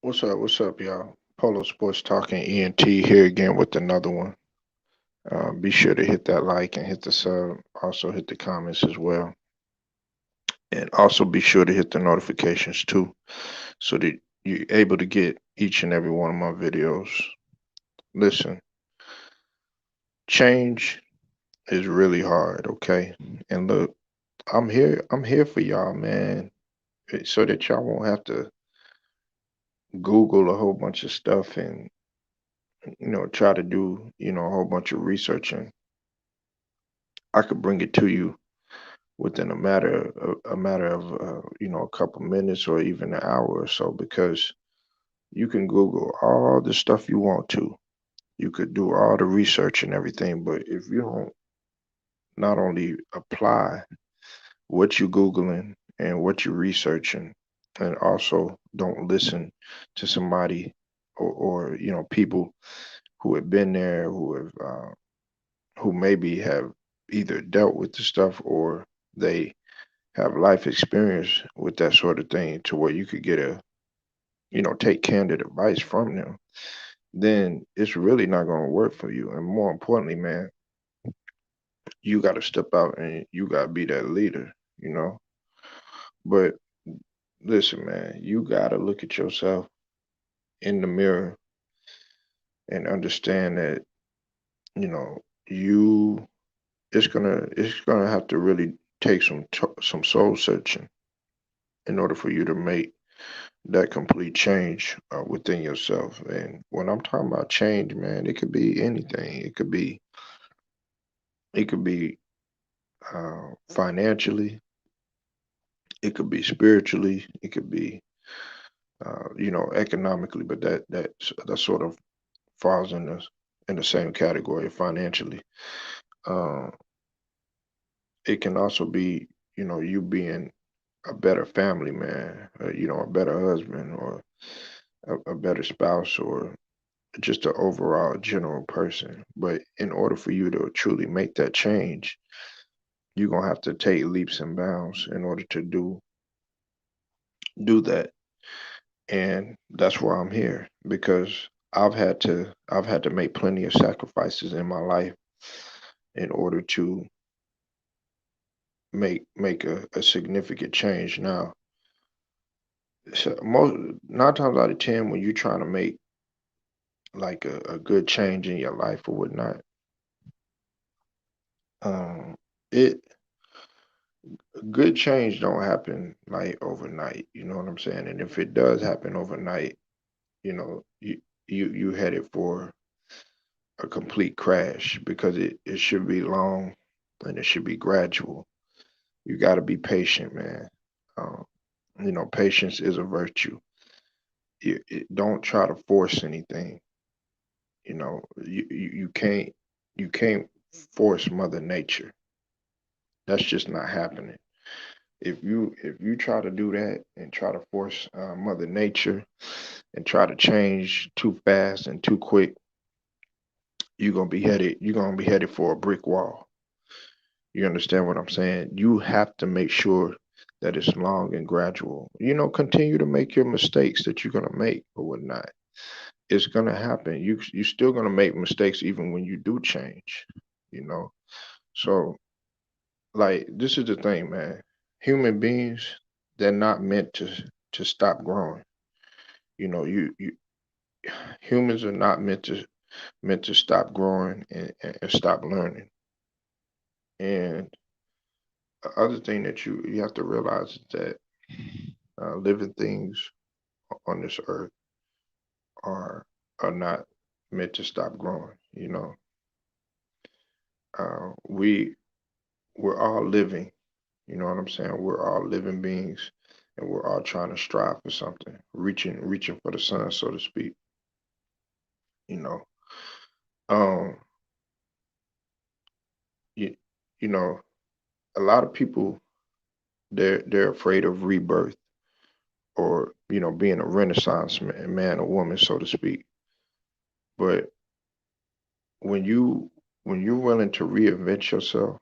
What's up? What's up, y'all? Polo Sports Talking ENT here again with another one. Be sure to hit that like and hit the sub. Also hit the comments as well, and also be sure to hit the notifications too, so that you're able to get each and every one of my videos. Listen, change is really hard, okay? And look, I'm here. I'm here for y'all, man, so that y'all won't have to Google a whole bunch of stuff and try to do a whole bunch of researching. I could bring it to you within a matter of a couple minutes or even an hour or so, because you can Google all the stuff you want to. You could do all the research and everything, but if you don't not only apply what you're Googling and what you're researching, and also don't listen to somebody or people who have been there, who maybe have either dealt with the stuff or they have life experience with that sort of thing, to where you could get take candid advice from them, then it's really not going to work for you. And more importantly, man, you got to step out and you got to be that leader. But listen, man, you got to look at yourself in the mirror and understand that, you know, you, it's gonna have to really take some soul searching in order for you to make that complete change within yourself. And when I'm talking about change, man, it could be anything. It could be financially, it could be spiritually, it could be economically, but that sort of falls in the same category financially. Uh, it can also be, you being a better family man, a better husband, or a better spouse, or just an overall general person. But in order for you to truly make that change, you're gonna have to take leaps and bounds in order to do that. And that's why I'm here, because I've had to make plenty of sacrifices in my life in order to make a significant change. Now, so most 9 times out of 10, when you're trying to make like a good change in your life or whatnot, um, it good change don't happen like overnight. You know what I'm saying? And if it does happen overnight, you know, you you headed for a complete crash, because it should be long and it should be gradual. You got to be patient, man. Um, patience is a virtue. Don't try to force anything. You can't force Mother Nature. That's just not happening. If you try to do that and try to force Mother Nature and try to change too fast and too quick, you're gonna be headed for a brick wall. You understand what I'm saying? You have to make sure that it's long and gradual. Continue to make your mistakes that you're gonna make or whatnot. It's gonna happen. You're still gonna make mistakes even when you do change. You know. So, like, this is the thing, man. Human beings, they're not meant to stop growing. You humans are not meant to stop growing and stop learning. And the other thing that you have to realize is that living things on this earth are are not meant to stop growing. We're all living. You know what I'm saying? We're all living beings, and we're all trying to strive for something, reaching for the sun, so to speak. You know, um, you, you know, a lot of people, they're afraid of rebirth, or being a renaissance man or woman, so to speak. But when you're willing to reinvent yourself,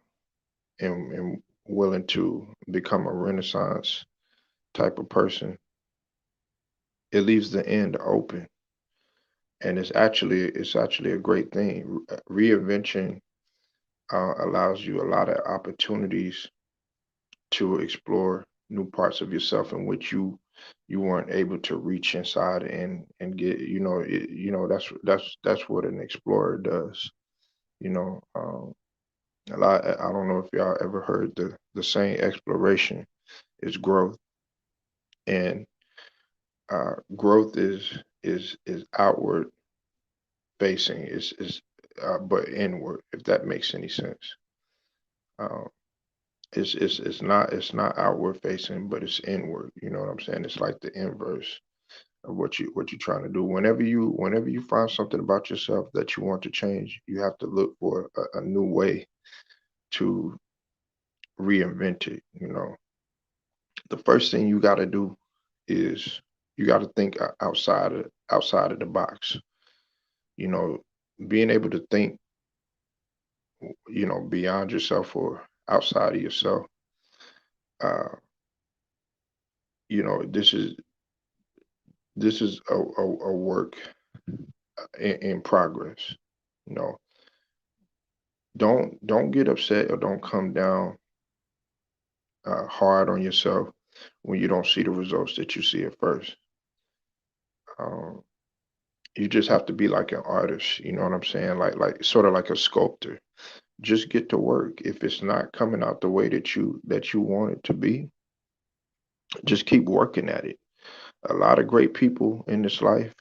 and willing to become a renaissance type of person, it leaves the end open, and it's actually a great thing. Reinvention allows you a lot of opportunities to explore new parts of yourself in which you weren't able to reach inside and get, that's what an explorer does. You know, a lot. I don't know if y'all ever heard the saying exploration is growth, and growth is outward facing, is but inward, if that makes any sense. Um, it's not outward facing, but it's inward. You know what I'm saying? It's like the inverse of what you're trying to do. Whenever you find something about yourself that you want to change, you have to look for a new way to reinvent it. The first thing you got to do is you got to think outside of the box. You know, being able to think, beyond yourself or outside of yourself. Uh, this is a work in progress. You know, don't get upset or don't come down hard on yourself when you don't see the results that you see at first. Um, you just have to be like an artist. You know what I'm saying? Like sort of like a sculptor. Just get to work. If it's not coming out the way that you want it to be, just keep working at it. A lot of great people in this life,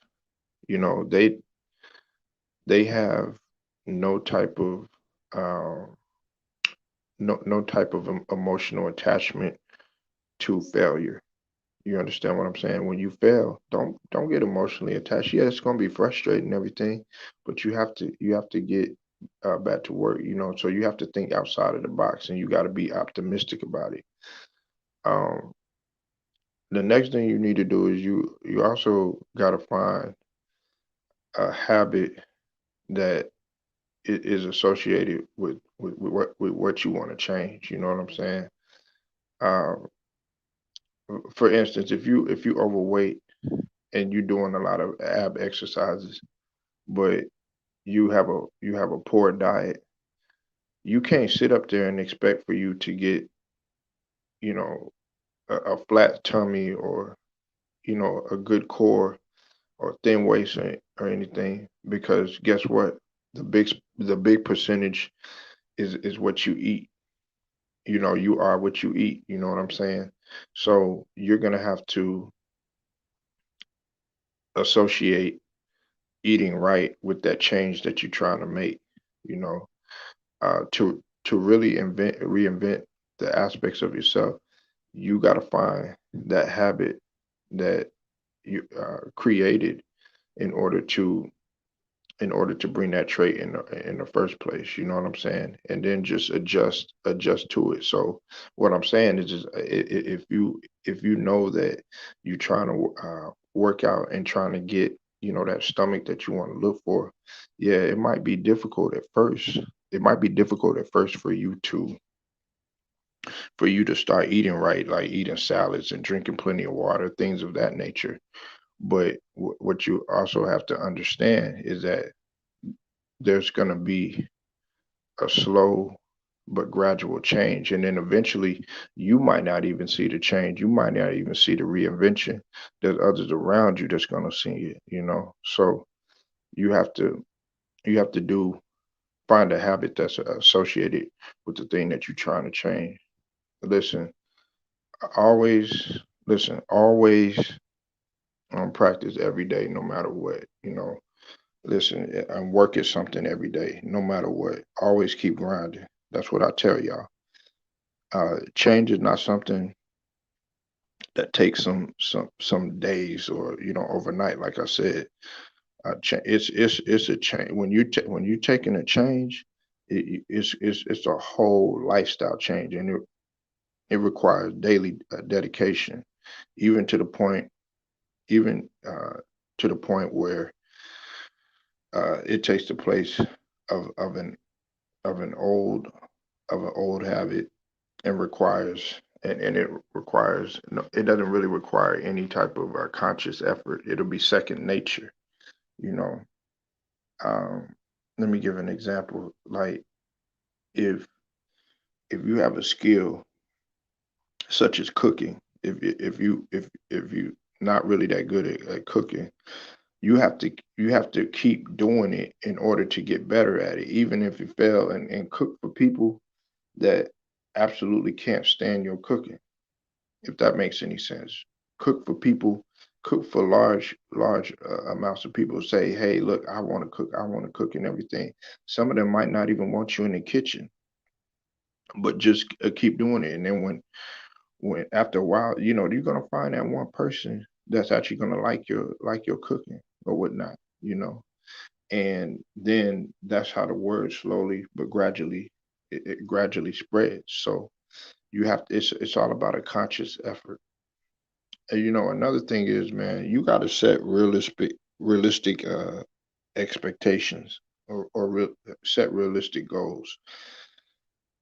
you know, they have no type of um, no type of emotional attachment to failure. You understand what I'm saying? When you fail, don't get emotionally attached. Yeah, it's gonna be frustrating and everything, but you have to get back to work. So you have to think outside of the box, and you got to be optimistic about it. Um, the next thing you need to do is you also got to find a habit that is associated with what you want to change. You know what I'm saying? Um, for instance, if you overweight and you're doing a lot of ab exercises, but you have a poor diet, you can't sit up there and expect for you to get, you know, a flat tummy or, a good core or thin waist or anything, because guess what? The big percentage is what you eat. You are what you eat. You know what I'm saying? So you're gonna have to associate eating right with that change that you're trying to make. You know, to really reinvent the aspects of yourself, you got to find that habit that you created in order to in order to bring that trait in the first place. You know what I'm saying? And then just adjust to it. So what I'm saying is just if you know that you're trying to work out and trying to get, that stomach that you want to look for, yeah, it might be difficult at first. It might be difficult at first for you to start eating right, like eating salads and drinking plenty of water, things of that nature. But what you also have to understand is that there's going to be a slow but gradual change. And then eventually, you might not even see the change. You might not even see the reinvention. There's others around you that's going to see it. So you have to you have to do find a habit that's associated with the thing that you're trying to change. Listen, always always practice every day, no matter what. Listen, and work at something every day, no matter what. Always keep grinding. That's what I tell y'all. Change is not something that takes some days or overnight. Like I said, it's a change. When you taking a change, it's a whole lifestyle change, and it requires daily dedication, even to the point even to the point where it takes the place of an of an old of an old habit and requires and it requires no, it doesn't really require any type of conscious effort. It'll be second nature, you know. Um, Let me give an example. Like if if you have a skill such as cooking, if you not really that good at cooking, you have to keep doing it in order to get better at it, even if you fail, and cook for people that absolutely can't stand your cooking, if that makes any sense. Cook for people, cook for large amounts of people. Say, hey, look, I want to cook and everything. Some of them might not even want you in the kitchen, but just keep doing it. And then when after a while, you're gonna find that one person that's actually gonna like your cooking or whatnot, you know. And then that's how the word slowly but gradually it gradually spreads. So you have to, it's all about a conscious effort. And another thing is, man, you got to set realistic expectations, set realistic goals.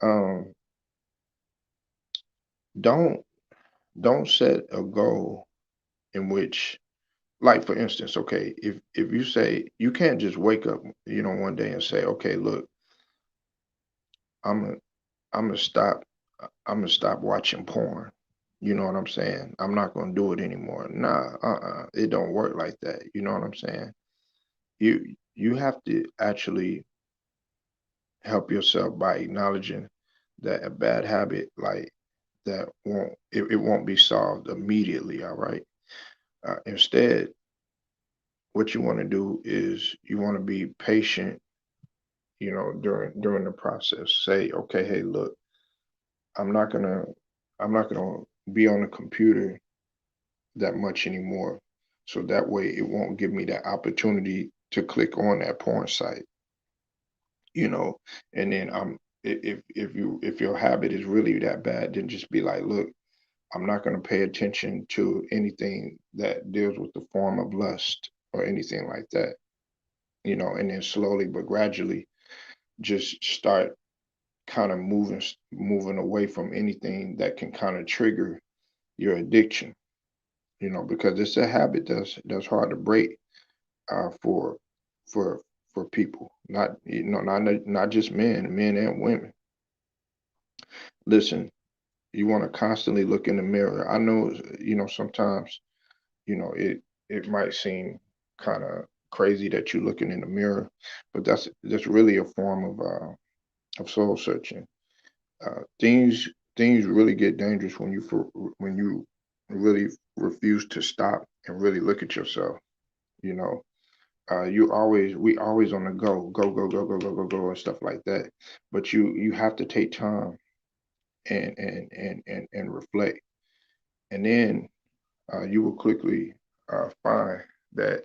um don't don't set a goal in which, like, for instance, okay, if you say, you can't just wake up, one day and say, okay, look, i'm I'm gonna stop. I'm gonna stop watching porn. You know what I'm saying? I'm not gonna do it anymore. Nah, it don't work like that. You know what I'm saying? You have to actually help yourself by acknowledging that a bad habit like that it won't be solved immediately. All right. Instead, what you want to do is you want to be patient. During the process, say, okay, hey, look, I'm not gonna I'm not gonna be on the computer that much anymore. So that way it won't give me that opportunity to click on that porn site, you know. And then if your habit is really that bad, then just be like, look, I'm not gonna pay attention to anything that deals with the form of lust or anything like that, and then slowly but gradually just start kind of moving away from anything that can kind of trigger your addiction, because it's a habit that's hard to break, for for people, not just men and women. Listen, you want to constantly look in the mirror. I know, sometimes, it might seem kind of crazy that you're looking in the mirror, but that's really a form of soul searching. Things really get dangerous when you really refuse to stop and really look at yourself. You know, we always on the go and stuff like that. But you have to take time and reflect, and then you will quickly find that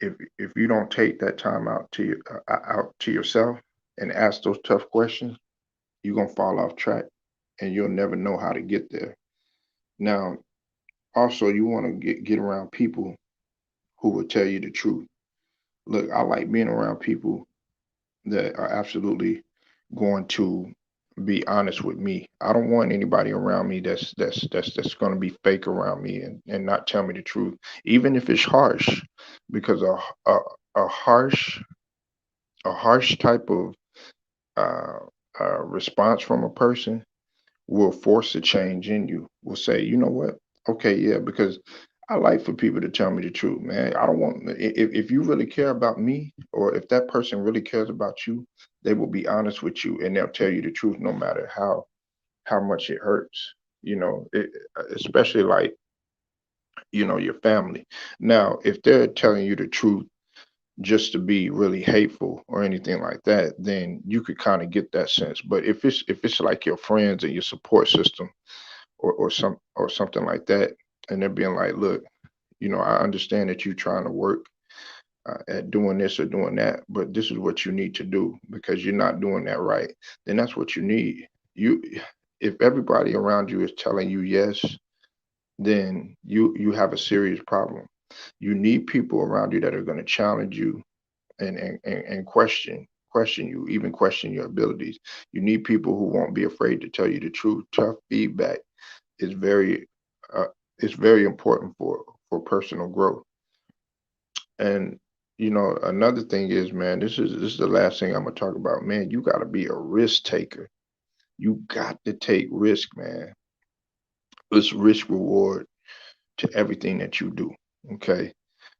if you don't take that time out to yourself and ask those tough questions, you're gonna fall off track, and you'll never know how to get there. Now, also, you want to get around people who will tell you the truth. Look, I like being around people that are absolutely going to be honest with me. I don't want anybody around me that's going to be fake around me and not tell me the truth, even if it's harsh, because a harsh type of uh, response from a person will force a change in you. Will say, you know what? Okay, yeah, because I like for people to tell me the truth, man. I don't want, if you really care about me, or if that person really cares about you, they will be honest with you and they'll tell you the truth, no matter how much it hurts. Especially like, your family. Now, if they're telling you the truth just to be really hateful or anything like that, then you could kind of get that sense. But if it's like your friends and your support system, or something like that, and they're being like, look, I understand that you're trying to work at doing this or doing that, but this is what you need to do because you're not doing that right. Then that's what you need. You If everybody around you is telling you yes, then you have a serious problem. You need people around you that are going to challenge you and question you, even question your abilities. You need people who won't be afraid to tell you the truth, tough feedback, is very uh, is very important for personal growth. And another thing is, man, this is the last thing I'm gonna talk about. Man, you gotta be a risk taker. You got to take risk, man. It's risk reward to everything that you do. Okay,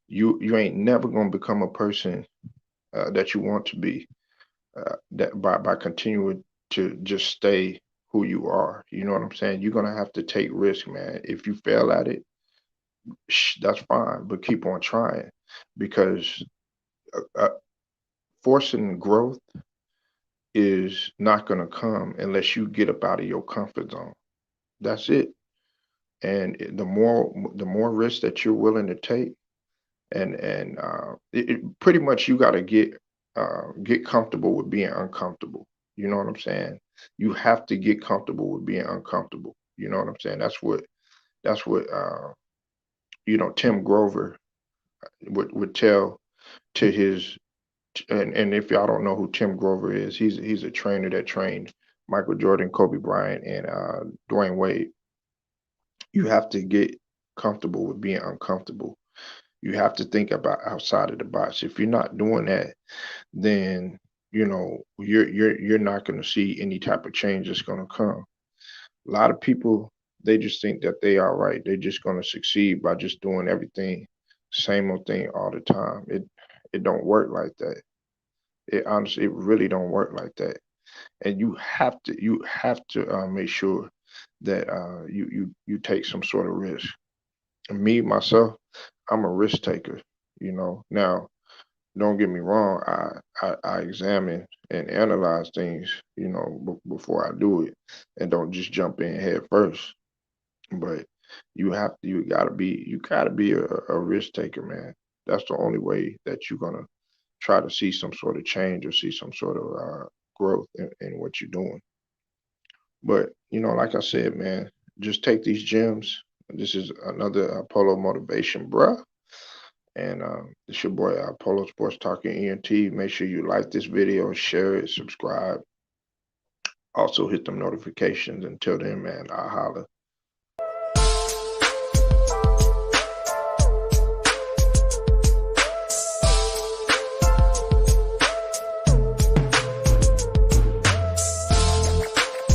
you ain't never gonna become a person that you want to be that by continuing to just stay who you are. You know what I'm saying? You're gonna have to take risk, man. If you fail at it, that's fine, but keep on trying because uh, forcing growth is not gonna come unless you get up out of your comfort zone. That's it. And the more risk that you're willing to take, and pretty much you got to get comfortable with being uncomfortable. You know what I'm saying? You have to get comfortable with being uncomfortable. You know what I'm saying? That's what Tim Grover would tell to his and if y'all don't know who Tim Grover is, he's a trainer that trained Michael Jordan, Kobe Bryant, and Dwayne Wade. You have to get comfortable with being uncomfortable. You have to think about outside of the box. If you're not doing that, then you're not going to see any type of change that's going to come. A lot of people, they just think that they are right. They're just going to succeed by just doing everything same old thing all the time. It don't work like that. It honestly, it really don't work like that. And you have to make sure that you take some sort of risk. Me myself, I'm a risk taker. Now don't get me wrong. I examine and analyze things, before I do it, and don't just jump in head first. But you gotta be a risk taker, man. That's the only way that you're gonna try to see some sort of change or see some sort of growth in what you're doing. But like I said, man, just take these gems. This is another Polo motivation, bruh. And it's your boy Polo Sports Talking ENT. Make sure you like this video, share it, subscribe. Also hit them notifications. Until then, man, I'll holla.